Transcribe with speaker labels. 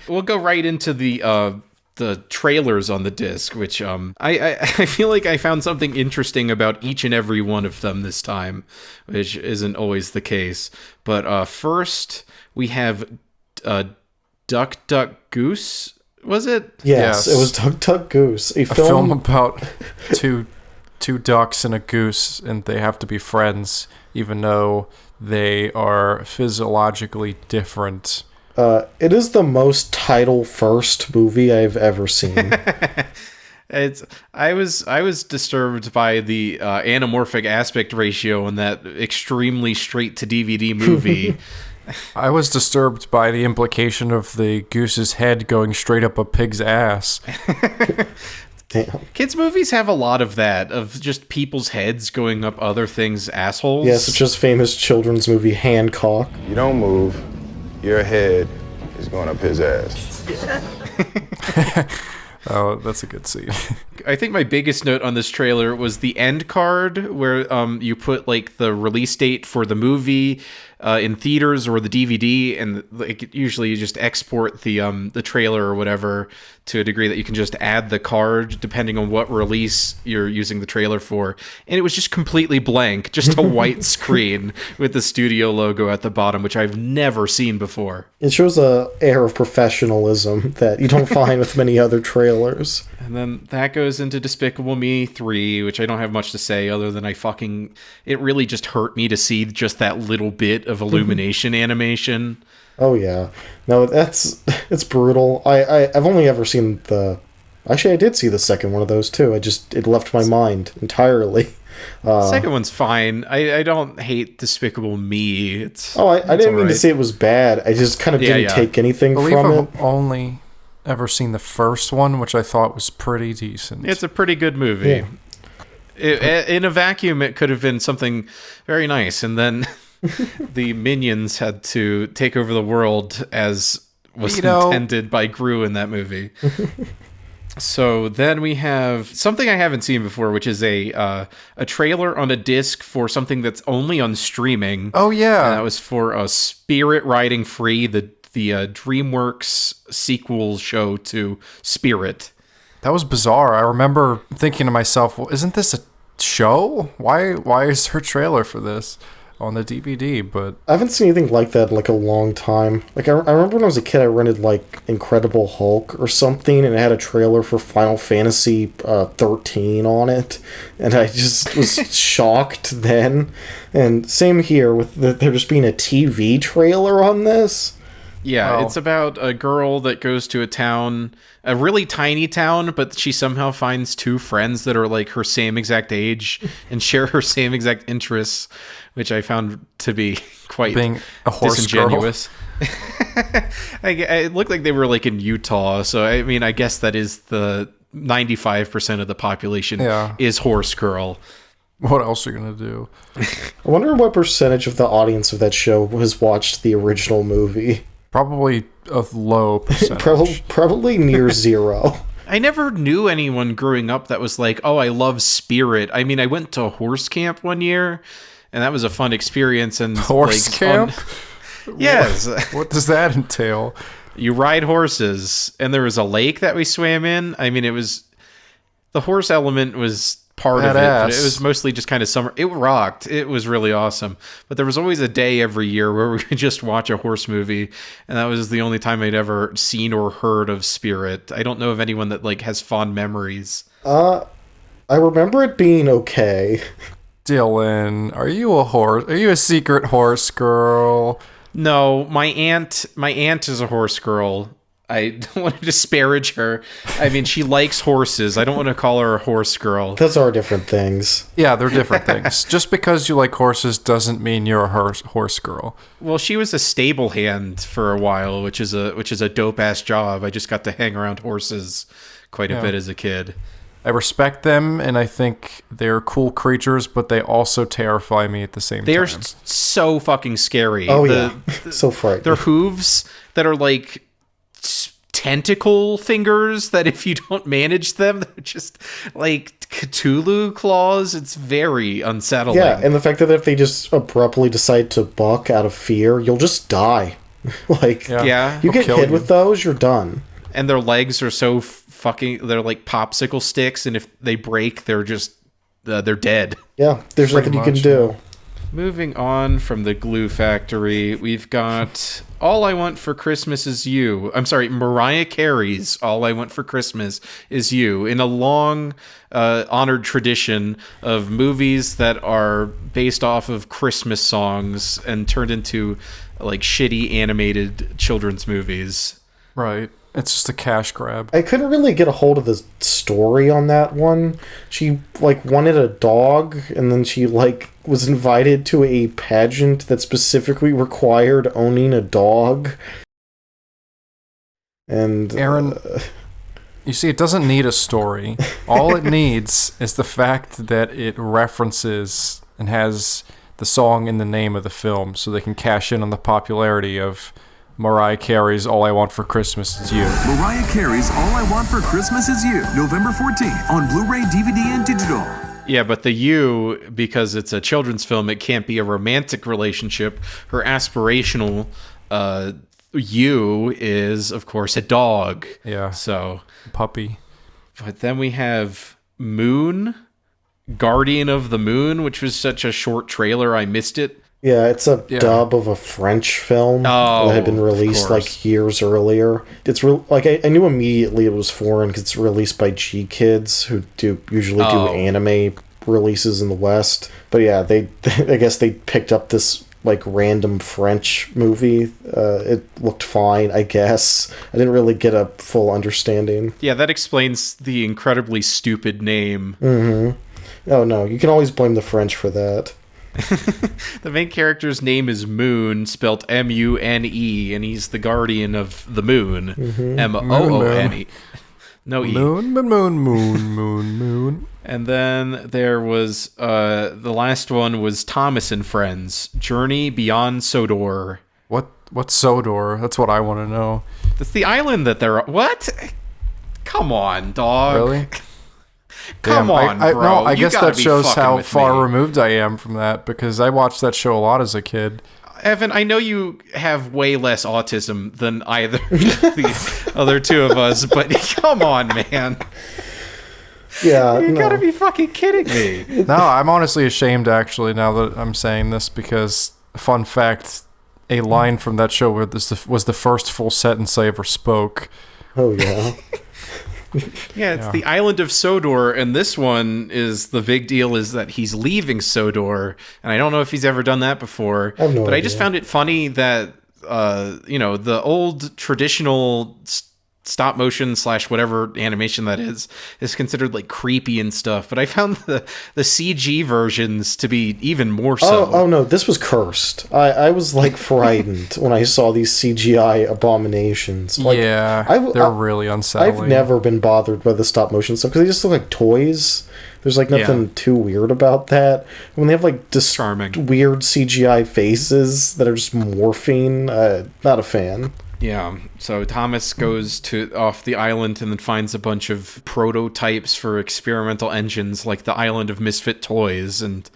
Speaker 1: We'll go right into the trailers on the disc, which I feel like I found something interesting about each and every one of them this time, which isn't always the case. But first, we have Duck, Duck, Goose. Was it?
Speaker 2: Yes, it was Duck, Duck, Goose.
Speaker 3: A film about two ducks and a goose, and they have to be friends, even though they are physiologically different.
Speaker 2: It is the most title-first movie I've ever seen.
Speaker 1: I was disturbed by the anamorphic aspect ratio in that extremely straight-to-DVD movie.
Speaker 3: I was disturbed by the implication of the goose's head going straight up a pig's ass.
Speaker 2: Damn.
Speaker 1: Kids' movies have a lot of that, of just people's heads going up other things' assholes.
Speaker 2: Yeah, such as famous children's movie Hancock.
Speaker 4: You don't move, your head is going up his ass.
Speaker 3: Oh, that's a good scene.
Speaker 1: I think my biggest note on this trailer was the end card, where you put like the release date for the movie in theaters or the DVD, and like usually you just export the trailer or whatever to a degree that you can just add the card depending on what release you're using the trailer for. And it was just completely blank, just a white screen with the studio logo at the bottom, which I've never seen before.
Speaker 2: It shows a air of professionalism that you don't find with many other trailers.
Speaker 1: And then that goes into Despicable Me 3, which I don't have much to say other than it really just hurt me to see just that little bit of illumination animation.
Speaker 2: Oh yeah. No, it's brutal. I've only ever seen actually I did see the second one of those too. It left my mind entirely.
Speaker 1: The second one's fine. I don't hate Despicable Me.
Speaker 2: I didn't mean to say it was bad. I just kind of didn't take anything from it.
Speaker 3: I've only ever seen the first one, which I thought was pretty decent.
Speaker 1: It's a pretty good movie. Yeah. In a vacuum, it could have been something very nice, and then the minions had to take over the world as was intended by Gru in that movie. So then we have something I haven't seen before, which is a trailer on a disc for something that's only on streaming.
Speaker 3: Oh yeah,
Speaker 1: and that was for Spirit Riding Free, the DreamWorks sequel show to Spirit.
Speaker 3: That was bizarre. I remember thinking to myself, well, isn't this a show? Why is there a trailer for this on the DVD? But
Speaker 2: I haven't seen anything like that in like a long time. Like I remember when I was a kid, I rented like Incredible Hulk or something, and it had a trailer for Final Fantasy 13 on it, and I just was shocked then. And same here with there just being a TV trailer on this.
Speaker 1: Yeah, It's about a girl that goes to a really tiny town, but she somehow finds two friends that are like her same exact age and share her same exact interests, which I found to be quite
Speaker 3: being a horse
Speaker 1: disingenuous. It looked like they were like in Utah, so I mean, I guess that is the 95% of the population is horse girl.
Speaker 3: What else are you gonna do?
Speaker 2: I wonder what percentage of the audience of that show has watched the original movie.
Speaker 3: Probably a low percentage.
Speaker 2: Probably near zero.
Speaker 1: I never knew anyone growing up that was like, oh, I love Spirit. I mean, I went to horse camp one year, and that was a fun experience. And
Speaker 3: horse camp?
Speaker 1: Yes.
Speaker 3: What does that entail?
Speaker 1: You ride horses, and there was a lake that we swam in. I mean, the horse element was part of it, but it was mostly just kind of summer. It rocked. It was really awesome. But there was always a day every year where we could just watch a horse movie, and that was the only time I'd ever seen or heard of Spirit. I don't know of anyone that like has fond memories.
Speaker 2: I remember it being okay.
Speaker 3: Dylan, are you a horse? Are you a secret horse girl?
Speaker 1: No, my aunt is a horse girl. I don't want to disparage her. I mean, she likes horses. I don't want to call her a horse girl.
Speaker 2: Those are different things.
Speaker 3: Yeah, they're different things. Just because you like horses doesn't mean you're a horse girl.
Speaker 1: Well, she was a stable hand for a while, which is a dope ass job. I just got to hang around horses quite a bit as a kid.
Speaker 3: I respect them, and I think they're cool creatures, but they also terrify me at the same time.
Speaker 1: They're so fucking scary.
Speaker 2: Oh, so frightening.
Speaker 1: Their hooves that are like tentacle fingers that if you don't manage them, they're just like Cthulhu claws. It's very unsettling.
Speaker 2: Yeah, and the fact that if they just abruptly decide to buck out of fear, you'll just die. Like,
Speaker 1: Yeah.
Speaker 2: you get
Speaker 3: kill
Speaker 2: hit
Speaker 3: you.
Speaker 2: with those, you're done.
Speaker 1: And their legs are so fucking, they're like popsicle sticks, and if they break, they're just, they're dead.
Speaker 2: Yeah, there's
Speaker 3: Pretty
Speaker 2: nothing you can
Speaker 3: much,
Speaker 2: do.
Speaker 1: Moving on from the glue factory, we've got All I Want for Christmas Is You. I'm sorry, Mariah Carey's All I Want for Christmas Is You, in a long honored tradition of movies that are based off of Christmas songs and turned into like shitty animated children's movies.
Speaker 3: Right. It's just a cash grab.
Speaker 2: I couldn't really get a hold of the story on that one. She, like, wanted a dog, and then she, like, was invited to a pageant that specifically required owning a dog. And...
Speaker 3: Aaron, you see, it doesn't need a story. All it needs is the fact that it references and has the song in the name of the film, so they can cash in on the popularity of Mariah Carey's All I Want for Christmas Is You.
Speaker 5: Mariah Carey's All I Want for Christmas Is You, November 14th on Blu-ray, DVD, and digital.
Speaker 1: Yeah, but the you, because it's a children's film, it can't be a romantic relationship. Her aspirational you is, of course, a dog.
Speaker 3: Yeah.
Speaker 1: So,
Speaker 3: Puppy.
Speaker 1: but then we have Mune, Guardian of the Moon, which was such a short trailer, I missed it.
Speaker 2: Yeah, it's a
Speaker 3: Yeah.
Speaker 2: dub of a French film
Speaker 1: Oh,
Speaker 2: that had been
Speaker 1: of
Speaker 2: released
Speaker 1: course.
Speaker 2: like years earlier. It's like I knew immediately it was foreign because it's released by G Kids, who usually do
Speaker 1: Oh.
Speaker 2: anime releases in the West. But yeah, they I guess they picked up this like random French movie. It looked fine, I guess. I didn't really get a full understanding.
Speaker 1: Yeah, that explains the incredibly stupid name.
Speaker 2: Oh no, you can always blame the French for that.
Speaker 1: The main character's name is Moon, spelled M-U-N-E, and he's the guardian of the moon. M-O-O-N-E. No E.
Speaker 3: Moon.
Speaker 1: And then there was, the last one was Thomas and Friends, Journey Beyond Sodor.
Speaker 3: What's Sodor? That's what I want to know.
Speaker 1: That's the island that they're... What? Come on, dog.
Speaker 3: Really?
Speaker 1: Come on,
Speaker 3: I,
Speaker 1: bro.
Speaker 3: no, I
Speaker 1: You
Speaker 3: guess
Speaker 1: gotta
Speaker 3: that
Speaker 1: be
Speaker 3: shows
Speaker 1: fucking
Speaker 3: how
Speaker 1: with
Speaker 3: far
Speaker 1: me.
Speaker 3: removed I am from that, because I watched that show a lot as a kid.
Speaker 1: Evan, I know you have way less autism than either the other two of us, but come on, man.
Speaker 2: Yeah,
Speaker 1: You
Speaker 2: no.
Speaker 1: gotta be fucking kidding me.
Speaker 3: No, I'm honestly ashamed, actually, now that I'm saying this, because, fun fact, a line from that show was the first full sentence I ever spoke.
Speaker 2: Oh yeah.
Speaker 1: Yeah, it's the island of Sodor, and this one is the big deal is that he's leaving Sodor, and I don't know if he's ever done that before.
Speaker 2: I have no
Speaker 1: but I just
Speaker 2: idea.
Speaker 1: found it funny that the old traditional stop motion / whatever animation that is considered like creepy and stuff. But I found the CG versions to be even more so.
Speaker 2: Oh no, this was cursed. I was like frightened when I saw these CGI abominations. Like,
Speaker 3: Yeah,
Speaker 2: I-
Speaker 3: they're really unsettling.
Speaker 2: I've never been bothered by the stop motion stuff because they just look like toys. There's like nothing too weird about that. When they have like just
Speaker 1: Charming.
Speaker 2: weird CGI faces that are just morphing, not a fan.
Speaker 1: Yeah, so Thomas goes off the island and then finds a bunch of prototypes for experimental engines like the Island of Misfit Toys, and then